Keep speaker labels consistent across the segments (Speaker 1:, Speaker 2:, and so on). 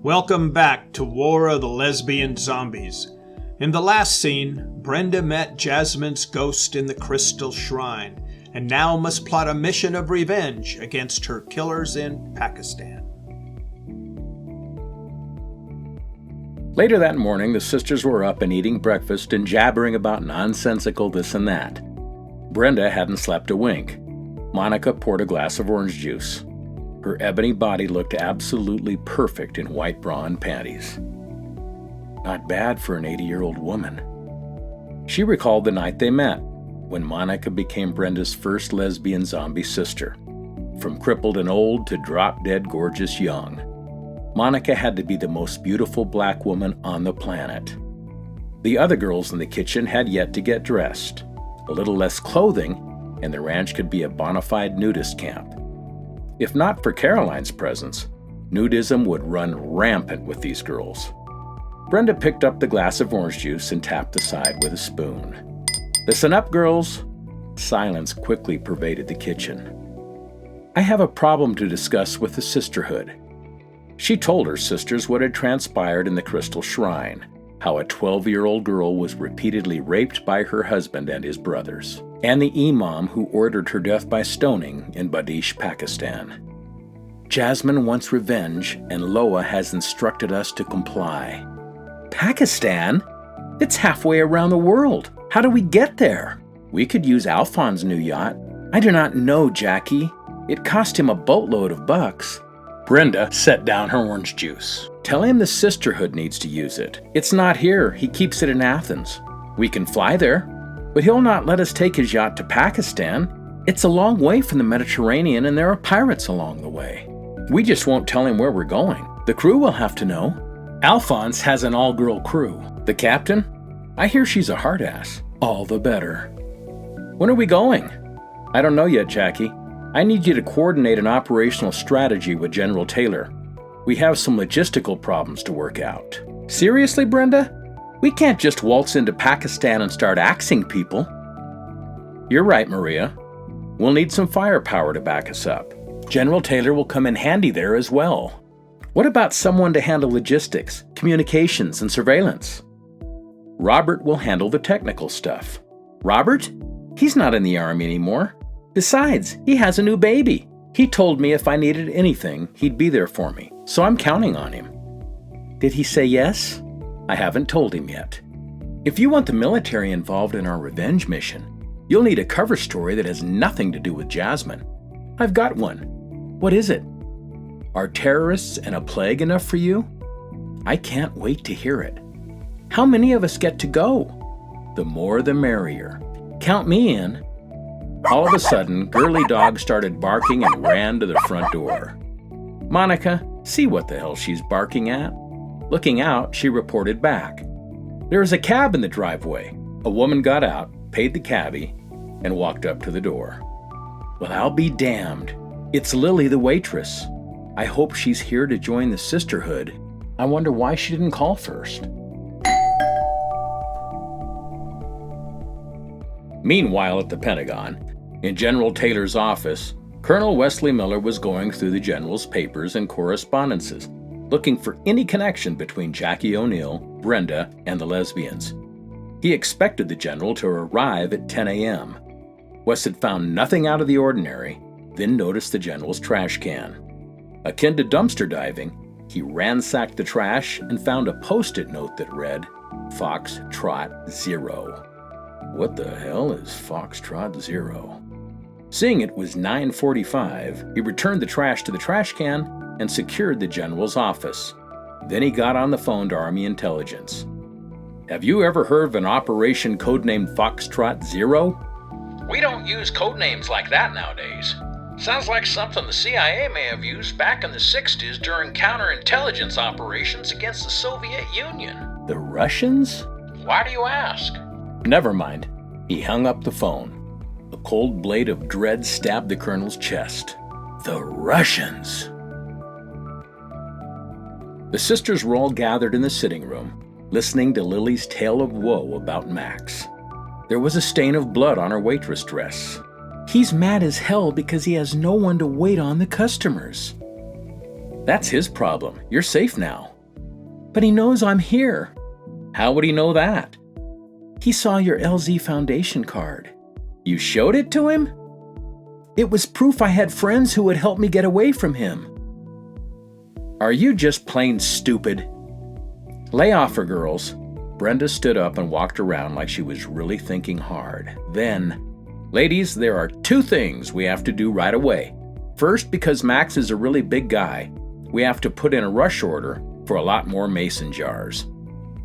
Speaker 1: Welcome back to War of the Lesbian Zombies. In the last scene, Brenda met Jasmine's ghost in the Crystal Shrine, and now must plot a mission of revenge against her killers in Pakistan.
Speaker 2: Later that morning, the sisters were up and eating breakfast and jabbering about nonsensical this and that. Brenda hadn't slept a wink. Monica poured a glass of orange juice. Her ebony body looked absolutely perfect in white bra and panties. Not bad for an 80-year-old woman. She recalled the night they met, when Monica became Brenda's first lesbian zombie sister. From crippled and old to drop-dead gorgeous young, Monica had to be the most beautiful black woman on the planet. The other girls in the kitchen had yet to get dressed. A little less clothing, and the ranch could be a bona fide nudist camp. If not for Caroline's presence, nudism would run rampant with these girls. Brenda picked up the glass of orange juice and tapped the side with a spoon. "Listen up, girls." Silence quickly pervaded the kitchen. "I have a problem to discuss with the sisterhood." She told her sisters what had transpired in the Crystal Shrine, how a 12-year-old girl was repeatedly raped by her husband and his brothers, and the imam who ordered her death by stoning in Badish, Pakistan. "Jasmine wants revenge, and Loa has instructed us to comply." "Pakistan? It's halfway around the world. How do we get there?" "We could use Alphon's new yacht." "I do not know, Jackie. It cost him a boatload of bucks." Brenda set down her orange juice. "Tell him the sisterhood needs to use it. It's not here. He keeps it in Athens. We can fly there, but he'll not let us take his yacht to Pakistan. It's a long way from the Mediterranean, and there are pirates along the way. We just won't tell him where we're going. The crew will have to know. Alphonse has an all-girl crew. The captain? I hear she's a hard-ass. All the better." "When are we going?" "I don't know yet, Jackie. I need you to coordinate an operational strategy with General Taylor. We have some logistical problems to work out." "Seriously, Brenda? We can't just waltz into Pakistan and start axing people." "You're right, Maria. We'll need some firepower to back us up. General Taylor will come in handy there as well. What about someone to handle logistics, communications, and surveillance?" "Robert will handle the technical stuff." "Robert? He's not in the army anymore. Besides, he has a new baby. He told me if I needed anything, he'd be there for me, so I'm counting on him." "Did he say yes?" "I haven't told him yet. If you want the military involved in our revenge mission, you'll need a cover story that has nothing to do with Jasmine. I've got one." "What is it?" "Are terrorists and a plague enough for you?" "I can't wait to hear it." "How many of us get to go?" "The more the merrier. Count me in." All of a sudden, Girly Dog started barking and ran to the front door. Monica, see what the hell she's barking at? Looking out, she reported back. "There is a cab in the driveway." A woman got out, paid the cabbie, and walked up to the door. "Well, I'll be damned. It's Lily the waitress. I hope she's here to join the sisterhood. I wonder why she didn't call first." Meanwhile, at the Pentagon, in General Taylor's office, Colonel Wesley Miller was going through the general's papers and correspondences, looking for any connection between Jackie O'Neill, Brenda, and the lesbians. He expected the general to arrive at 10 a.m. Wes had found nothing out of the ordinary, then noticed the general's trash can. Akin to dumpster diving, he ransacked the trash and found a post-it note that read, "Foxtrot 0. What the hell is Foxtrot 0? Seeing it was 9:45, he returned the trash to the trash can and secured the general's office. Then he got on the phone to Army Intelligence. "Have you ever heard of an operation codenamed Foxtrot 0? "We don't use codenames like that nowadays. Sounds like something the CIA may have used back in the 60s during counterintelligence operations against the Soviet Union." "The Russians?" "Why do you ask?" "Never mind." He hung up the phone. A cold blade of dread stabbed the colonel's chest. The Russians! The sisters were all gathered in the sitting room, listening to Lily's tale of woe about Max. There was a stain of blood on her waitress dress. "He's mad as hell because he has no one to wait on the customers." "That's his problem. You're safe now." But he knows I'm here. How would he know that? He saw your LZ Foundation card. You showed it to him? It was proof I had friends who would help me get away from him. Are you just plain stupid? Lay off her, girls. Brenda stood up and walked around like she was really thinking hard. Then, ladies, there are 2 things we have to do right away. First, because Max is a really big guy, we have to put in a rush order for a lot more mason jars.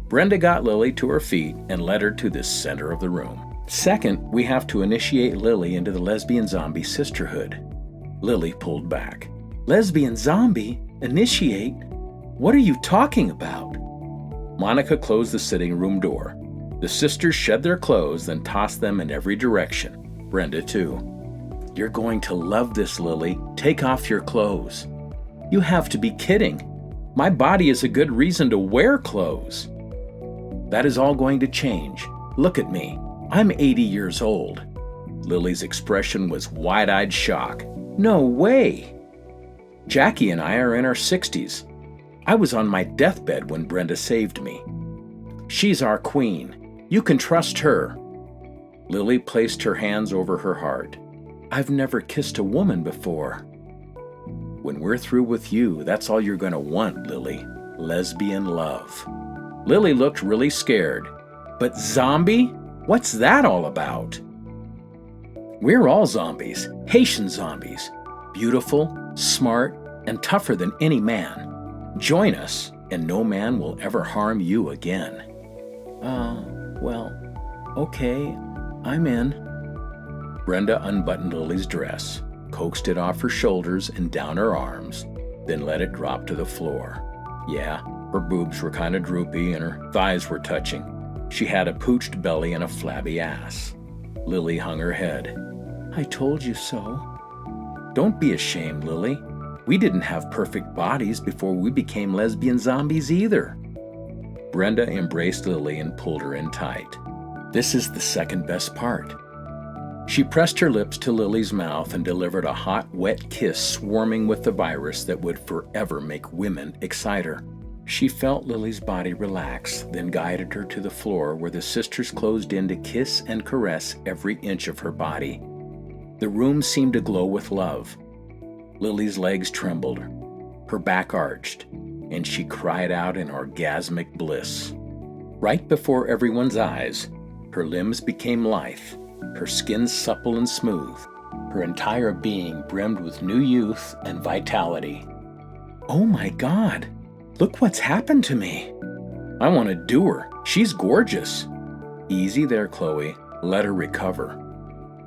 Speaker 2: Brenda got Lily to her feet and led her to the center of the room. Second, we have to initiate Lily into the lesbian zombie sisterhood. Lily pulled back. Lesbian zombie? Initiate? What are you talking about? Monica closed the sitting room door. The sisters shed their clothes, then tossed them in every direction. Brenda, too. You're going to love this, Lily. Take off your clothes. You have to be kidding. My body is a good reason to wear clothes. That is all going to change. Look at me. I'm 80 years old. Lily's expression was wide-eyed shock. No way. Jackie and I are in our 60s. I was on my deathbed when Brenda saved me. She's our queen. You can trust her. Lily placed her hands over her heart. I've never kissed a woman before. When we're through with you, that's all you're going to want, Lily. Lesbian love. Lily looked really scared. But zombie? What's that all about? We're all zombies, Haitian zombies. Beautiful, smart, and tougher than any man. Join us, and no man will ever harm you again. Well, okay, I'm in. Brenda unbuttoned Lily's dress, coaxed it off her shoulders and down her arms, then let it drop to the floor. Yeah, her boobs were kind of droopy and her thighs were touching. She had a pooched belly and a flabby ass. Lily hung her head. I told you so. Don't be ashamed, Lily. We didn't have perfect bodies before we became lesbian zombies either. Brenda embraced Lily and pulled her in tight. This is the second best part. She pressed her lips to Lily's mouth and delivered a hot, wet kiss swarming with the virus that would forever make women excite her. She felt Lily's body relax, then guided her to the floor where the sisters closed in to kiss and caress every inch of her body. The room seemed to glow with love. Lily's legs trembled, her back arched, and she cried out in orgasmic bliss. Right before everyone's eyes, her limbs became lithe, her skin supple and smooth, her entire being brimmed with new youth and vitality. Oh my God, look what's happened to me. I want to do her. She's gorgeous. Easy there, Chloe. Let her recover.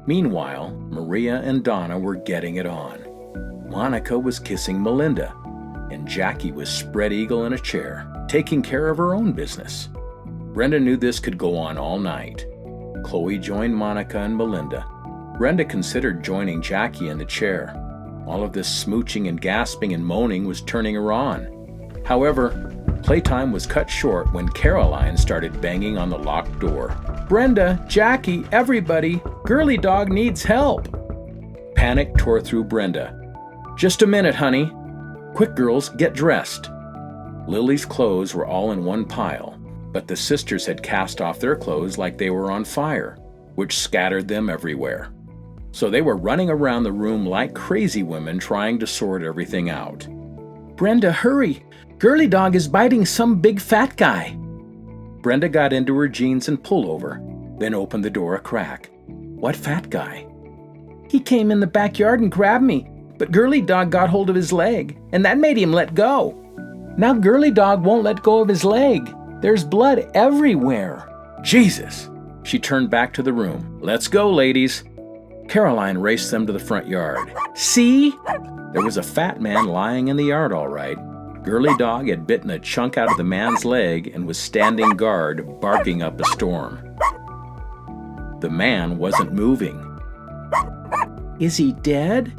Speaker 2: Meanwhile, Maria and Donna were getting it on. Monica was kissing Melinda, and Jackie was spread eagle in a chair, taking care of her own business. Brenda knew this could go on all night. Chloe joined Monica and Melinda. Brenda considered joining Jackie in the chair. All of this smooching and gasping and moaning was turning her on. However, playtime was cut short when Caroline started banging on the locked door. Brenda, Jackie, everybody, Girly Dog needs help. Panic tore through Brenda. Just a minute, honey. Quick, girls, get dressed. Lily's clothes were all in one pile, but the sisters had cast off their clothes like they were on fire, which scattered them everywhere. So they were running around the room like crazy women trying to sort everything out. Brenda, hurry! Girly Dog is biting some big fat guy. Brenda got into her jeans and pullover, then opened the door a crack. What fat guy? He came in the backyard and grabbed me, but Girly Dog got hold of his leg, and that made him let go. Now Girly Dog won't let go of his leg. There's blood everywhere. Jesus! She turned back to the room. Let's go, ladies. Caroline raced them to the front yard. See? There was a fat man lying in the yard all right. Girly Dog had bitten a chunk out of the man's leg and was standing guard, barking up a storm. The man wasn't moving. Is he dead?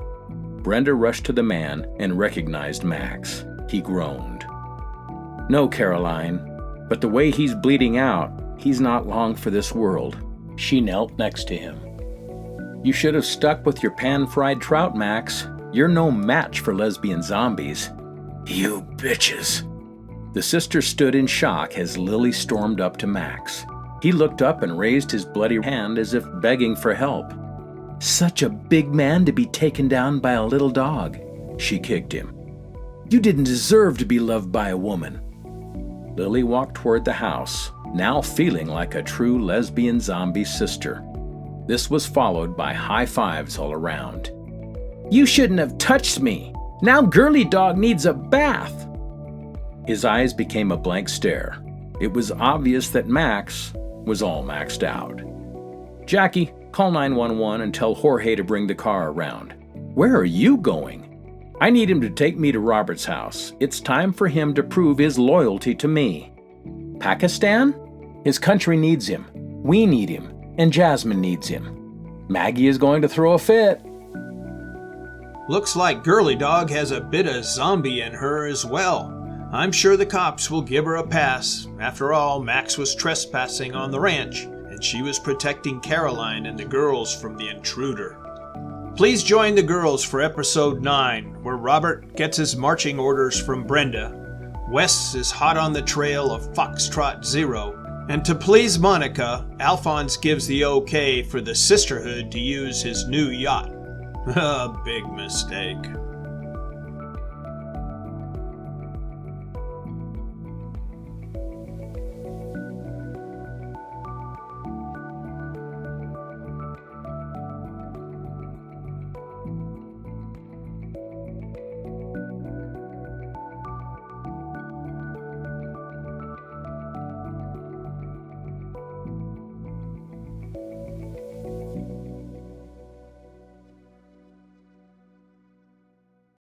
Speaker 2: Brenda rushed to the man and recognized Max. He groaned. No, Caroline, but the way he's bleeding out, he's not long for this world. She knelt next to him. You should have stuck with your pan-fried trout, Max. You're no match for lesbian zombies. You bitches. The sisters stood in shock as Lily stormed up to Max. He looked up and raised his bloody hand as if begging for help. "Such a big man to be taken down by a little dog," she kicked him. "You didn't deserve to be loved by a woman." Lily walked toward the house, now feeling like a true lesbian zombie sister. This was followed by high fives all around. "You shouldn't have touched me! Now Girly Dog needs a bath!" His eyes became a blank stare. It was obvious that Max was all maxed out. "Jackie, call 911 and tell Jorge to bring the car around." "Where are you going?" "I need him to take me to Robert's house. It's time for him to prove his loyalty to me." "Pakistan? His country needs him. We need him. And Jasmine needs him. Maggie is going to throw a fit."
Speaker 1: Looks like Girly Dog has a bit of zombie in her as well. I'm sure the cops will give her a pass. After all, Max was trespassing on the ranch, and she was protecting Caroline and the girls from the intruder. Please join the girls for episode 9, where Robert gets his marching orders from Brenda. Wes is hot on the trail of Foxtrot Zero. And to please Monica, Alphonse gives the okay for the sisterhood to use his new yacht. A big mistake.